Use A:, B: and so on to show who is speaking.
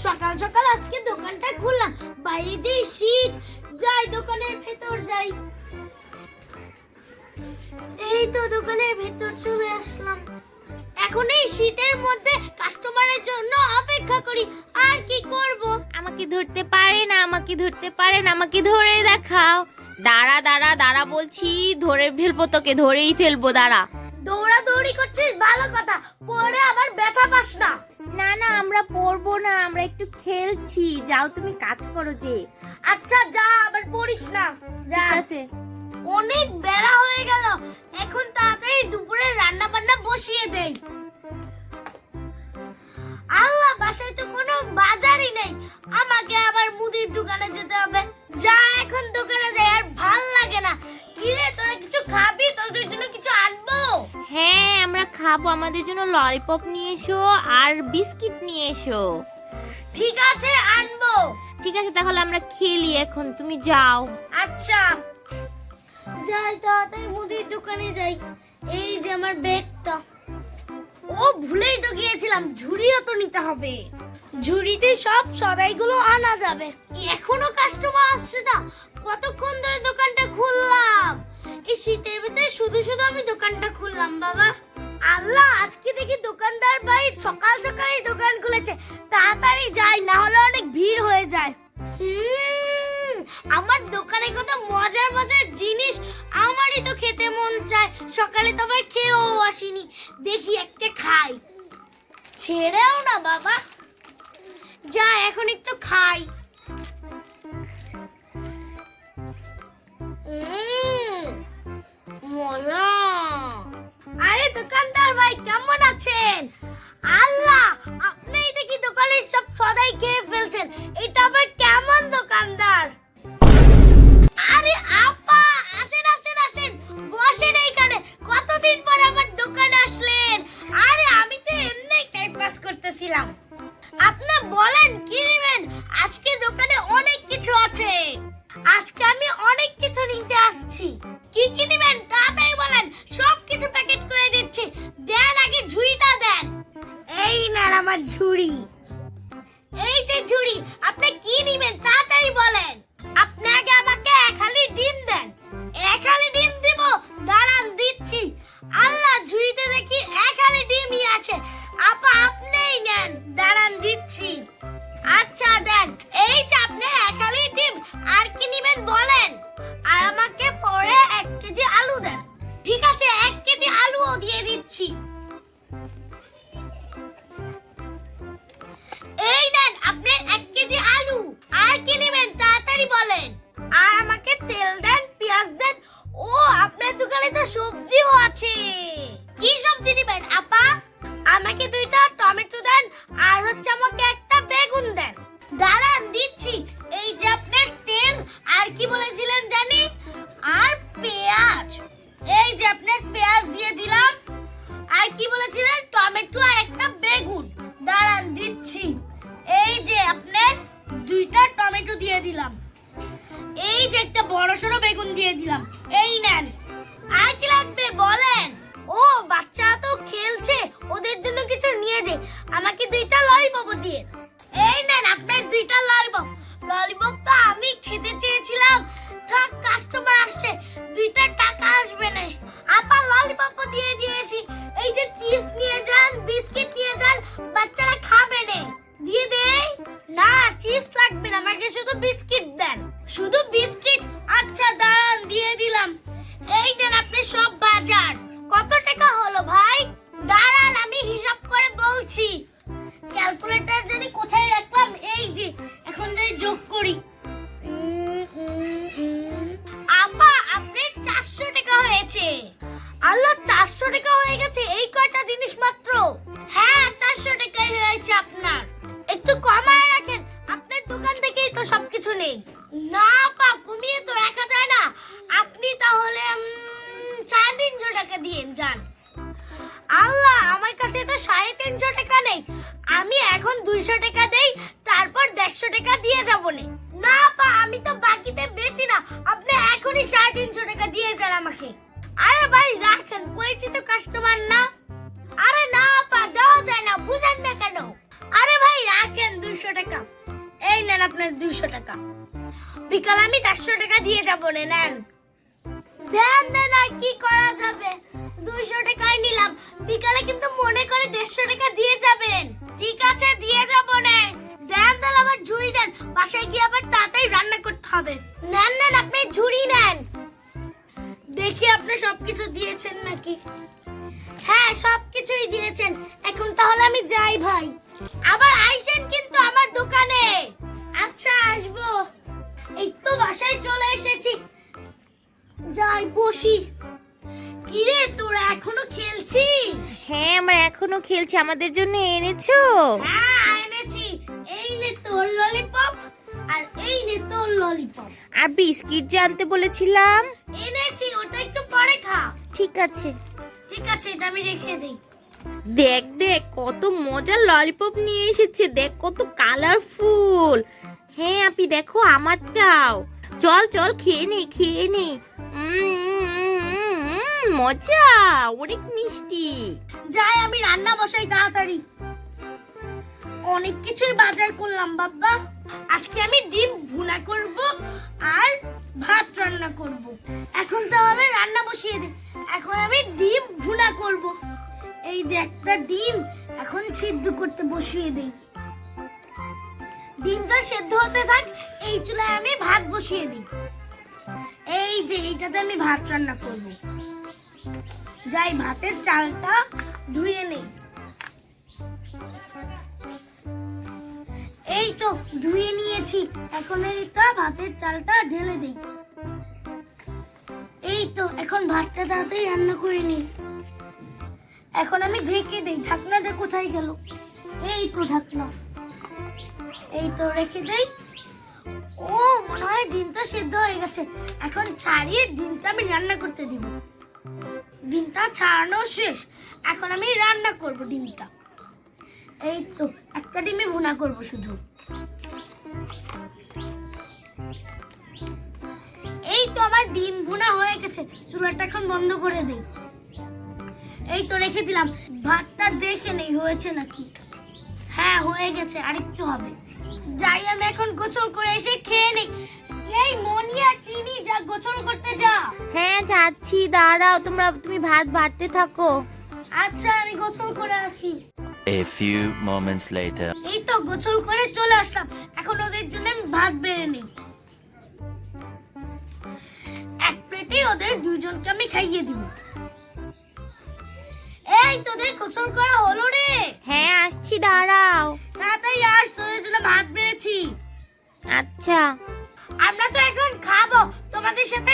A: সকাল সকাল আজকে দোকানটা খুললাম, বাইরে যে শীত, যাই দোকানের ভেতর যাই। এই তো দোকানের ভেতর চলে আসলাম। এখন এই শীতের মধ্যে কাস্টমারের জন্য অপেক্ষা করি, আর কি করব।
B: আমাকে ধরতে পারেন, আমাকে ধরতে পারেন, আমাকে ধরে দেখাও। দাঁড়া দাঁড়া দাঁড়া বলছি, ধরে ফেলবো তোকে, ধরেই ফেলবো, দাঁড়া।
A: দৌড়াদৌড়ি করছিস ভালো কথা, পরে আবার ব্যথা পাস না।
B: না না, আমরা পড়বো না, আমরা একটু খেলছি। যাও তুমি কাজ করো যে।
A: আচ্ছা যা, আবার পড়িস না, যা।
B: ঠিক আছে।
A: অনেক বেলা হয়ে গেল, এখন তাড়াতাড়ি দুপুরে রান্না বান্না বসিয়ে দেই। আল্লাহ, বাসায় তো কোনো বাজারই নেই, আমাকে আবার মুদির দোকানে যেতে হবে। যা, এখন দোকানে যাই, আর ভাল লাগে না। কি রে, তোরা কিছু খাবি? তোদের জন্য কিছু আনবো?
B: হ্যাঁ, আমরা খাবো। আমাদের জন্য ললিপপ নিয়ে এসো আর বিস্কিট নিয়ে এসো।
A: ঠিক আছে, আনবো।
B: ঠিক আছে, তাহলে আমরা খেলি এখন, তুমি যাও।
A: আচ্ছা যাই, তাড়াতাড়ি মুদির দোকানে যাই। এই যে আমার ব্যাগটা, ও ভুলেই তো গিয়েছিলাম, ঝুড়িও তো নিতে হবে। ঝুড়িতে সব সদাইগুলো আনা যাবে। এখনো কাস্টমার আসছে না, কতক্ষণ ধরে দোকানটা খুললাম। এই শীতের ভিতরে শুধু শুধু আমি দোকানটা খুললাম। বাবা আল্লাহ, আজকে দেখি দোকানদার ভাই সকাল সকালই দোকান খুলেছে। তাড়াতাড়ি যাই, না হলে অনেক ভিড় হয়ে যায়। আমার দোকানে কত মজার মজার জিনিস, আমারই তো খেতে মন চায়। সকালে তো আবার খেয়েও আসিনি, দেখি একটা খাই। ছেড়েও না বাবা, যা এখন একটু খাই। মজা। আরে দোকানদার ভাই, কেমন আছেন? আল্লাহ, আপনি দেখি দোকানের সব সদাই খেয়ে ফেলছেন, এটা আবার কেমন দোকানদার? আরে আপা, আসেন আসেন আসেন, বসেন এইখানে। কতদিন পর আমার দোকানে আসলেন? আরে আমি তো এমনি টাইম পাস করতেছিলাম। আপনি বলেন কি নেবেন? আজকে দোকানে অনেক কিছু আছে, আজকে আমি অনেক কিছু নিতে আসছি। কি কি নেবেন তাড়াতাড়ি বলেন, সব কিছু প্যাকেট করে দিচ্ছি। দেন, আগে ঝুড়িটা দেন। এই নেন আমার ঝুড়ি। এই যে ঝুড়ি, আপনি কি নেবেন তাড়াতাড়ি বলেন। আপনি আগে আমাকে এক হালি ডিম দেন। এক হালি ডিম দিব? দাঁড়ান দিচ্ছি। আল্লাহ, ঝুড়িতে দেখি এক হালি ডিমই আছে। আপা আপনিই নেন, দাঁড়ান দিচ্ছি। আচ্ছা দেন, এই যে আপনার এক হালি ডিম। আর কি নেবেন বলেন। আর আমাকে পরে 1 কেজি আলু দেন। ঠিক আছে, 1 কেজি আলুও দিয়ে দিচ্ছি। এই নেন আপনার 1 কেজি আলু। আর কি নেবেন তাড়াতাড়ি বলেন। আর আমাকে তেল দেন, পেঁয়াজ দেন। ও, আপনার দোকানে তো সবজিও আছে। কি সবজি নেবেন আপা? আমাকে 2টা টমেটো দেন, আর হচ্ছে আমাকে একটা বেগুন দেন। দাঁড়ান দিচ্ছি। এই যে আপনার তেল, আর কি বলেছিলেন জানি, আর পেঁয়াজ। এই যে আপনার পেঁয়াজ দিয়ে দিলাম। আর কি বলেছিলেন, টমেটো আর একটা বেগুন। দাঁড়ান দিচ্ছি। এই যে আপনার 2টা টমেটো দিয়ে দিলাম। এই যে একটা বড়সড় বেগুন দিয়ে দিলাম। এই নেন। আর কি লাগবে বলেন। ও, বাচ্চা তো খেলছে, ওদের জন্য কিছু নিয়ে যাই। আমাকে 2টা ললিপপ দিয়ে। এই নেন আপনার 2টা ললিপপ। ললিপপ তো আমি খেতে চেয়েছিলাম, থাক কাস্টমার আসছে, 2টা টাকা আসবে না। আপা ললিপপ দিয়ে দিয়েছি। এই যে চিপস নিয়ে যান, বিস্কিট নিয়ে যান, বাচ্চারা খাবে না। দিয়ে দেই? না, চিপস লাগবে না, আমাকে শুধু বিস্কিট দেন। শুধু বিস্কিট? আচ্ছা দাঁড়ান, দিয়ে দিলাম। এই নেন আপনি সব বাজার। কত টাকা হলো ভাই? দাঁড়ান, আমি হিসাব করে বলছি। ক্যালকুলেটর জানি কোথায় রাখলাম, এই যে, এখন যাই যোগ করি। আপা আপনার 400 টাকা হয়েছে। আল্লাহ, 400 টাকা হয়ে গেছে এই কয়টা জিনিস মাত্র? হ্যাঁ, 400 টাকাই হয়েছে আপনার। একটু কমায় রাখেন, আপনার দোকান থেকেই তো সবকিছু নেই। না আপা, কমিয়ে তো রাখা যায় না। আপনি তাহলে 350 টাকা দিয়ে যান। আল্লাহ, আমার কাছে তো 350 টাকা নেই। আমি এখন 200 টাকা দেই, তারপর 150 টাকা দিয়ে যাবো না। না আপা, আমি তো বাকিতে বেচি না, আপনি এখনই 350 টাকা দিয়ে যান আমাকে। আরে ভাই রাখেন, পরিচিত কাস্টমার না। আরে না আপা, দেওয়া যায় না, বুঝেন না কেন? আরে ভাই রাখেন 200 টাকা। টাকা। এই নেন আপনার 200 টাকা। বিকালে আমি 400 টাকা দিয়ে যাবো, নেন। দেন দেন, আর কি করা যাবে, 200 টাকাই নিলাম। বিকালে কিন্তু মনে করে 150 টাকা দিয়ে যাবেন। ঠিক আছে, দিয়ে যাবো নে। দেন দেন, আমার ঝুড়ি দেন, বাসায় গিয়ে আবার তাড়াতাড়ি রান্না করতে হবে। নেন নেন, আপনি ঝুড়ি নেন। দেখি আপনি সবকিছু দিয়েছেন নাকি। হ্যাঁ, সবকিছুই দিয়েছেন। এখন তাহলে আমি যাই ভাই। আবার আইসেন কিন্তু আমার দোকানে। আচ্ছা, আসবো। এই তো বাসায় চলে এসেছি, যাই বসি। কিরে, তোরা এখনো খেলছিস?
B: হ্যাঁ, আমরা এখনো খেলছি। আমাদের জন্য এনেছো?
A: হ্যাঁ, এনেছি। এই নে তোর ললিপপ, আর এই নে তোর ললিপপ।
B: আর বিস্কিট যে আনতে বলেছিলাম?
A: এনেছি, ওটা একটু পরে খা।
B: ঠিক আছে।
A: ঠিক আছে, এটা আমি রেখে দিই।
B: দেখ দেখ, কত মজার ললিপপ নিয়ে এসেছে। দেখ কত কালারফুল। হ্যাঁ আপি, দেখো আমারটাও। চল চল, খেয়ে নে খেয়ে নে। মজা, অনেক মিষ্টি।
A: যাই, আমি রান্না বসাই তাড়াতাড়ি। অনেক কিছুই বাজার করলাম বাবা। আজকে আমি ডিম ভুনা করব আর ভাত রান্না করব। এখন তাহলে রান্না বসিয়ে দিই। এখন আমি ডিম ভুনা করব। এই যে একটা ডিম এখন সিদ্ধ করতে বসিয়ে দেই। ডিমটা সেদ্ধ হতে থাক, এই চুলায় আমি ভাত বসিয়ে দিই। এই যে এইটাতে আমি ভাত রান্না করব। যাই, ভাতের চালটা ধুয়ে নেই। এই তো ধুয়ে নিয়েছি। এখন এইটা ভাতের চালটা ঢেলে দেই। এই তো, এখন ভাতটা তাড়াতাড়ি রান্না করে নিই। এখন আমি ঢেকে দেই। ঢাকনাটা কোথায় গেল? এই তো ঢাকনা। এই তো রেখে দেই। ও, মনে হয় ডিমটা সিদ্ধ হয়ে গেছে। এখন ছাড়িয়ে ডিমটা আমি রান্না করতে দিব। ডিমটা ছাড়ানো শেষ। এখন আমি রান্না করব ডিমটা। এই তো, একটা ডিমে ভুনা করব শুধু। এই তো, আমার ডিম ভুনা হয়ে গেছে। চুলাটা এখন বন্ধ করে দেই। এই তো রেখে দিলাম। ভাতটা দেখে নেই হয়েছে নাকি। হ্যাঁ, হয়ে গেছে, আরেকটু হবে। যাই, আমি এখন গোসল করে এসে খেয়ে নেই। এই মনিয়া, চিনি, যা গোসল করতে যা।
B: হ্যাঁ যাচ্ছি, দাঁড়াও, তুমি ভাত বাড়তে থাকো।
A: আচ্ছা, আমি গোসল করে আসি।
C: A few moments later.
A: এই তো গোসল করে চলে আসলাম। এখন ওদের জন্য আমি ভাত বেড়ে নিই। এক প্লেটে ওদের দুইজনকে আমি খাইয়ে দিব। এই, তোদের গোসল করা হলো রে?
B: হ্যাঁ আসছি, দাঁড়াও।
A: তাড়াতাড়ি আস, তোদের জন্য ভাত বেড়েছি।
B: আচ্ছা।
A: আমরা তো এখন খাবো, তোমাদের সাথে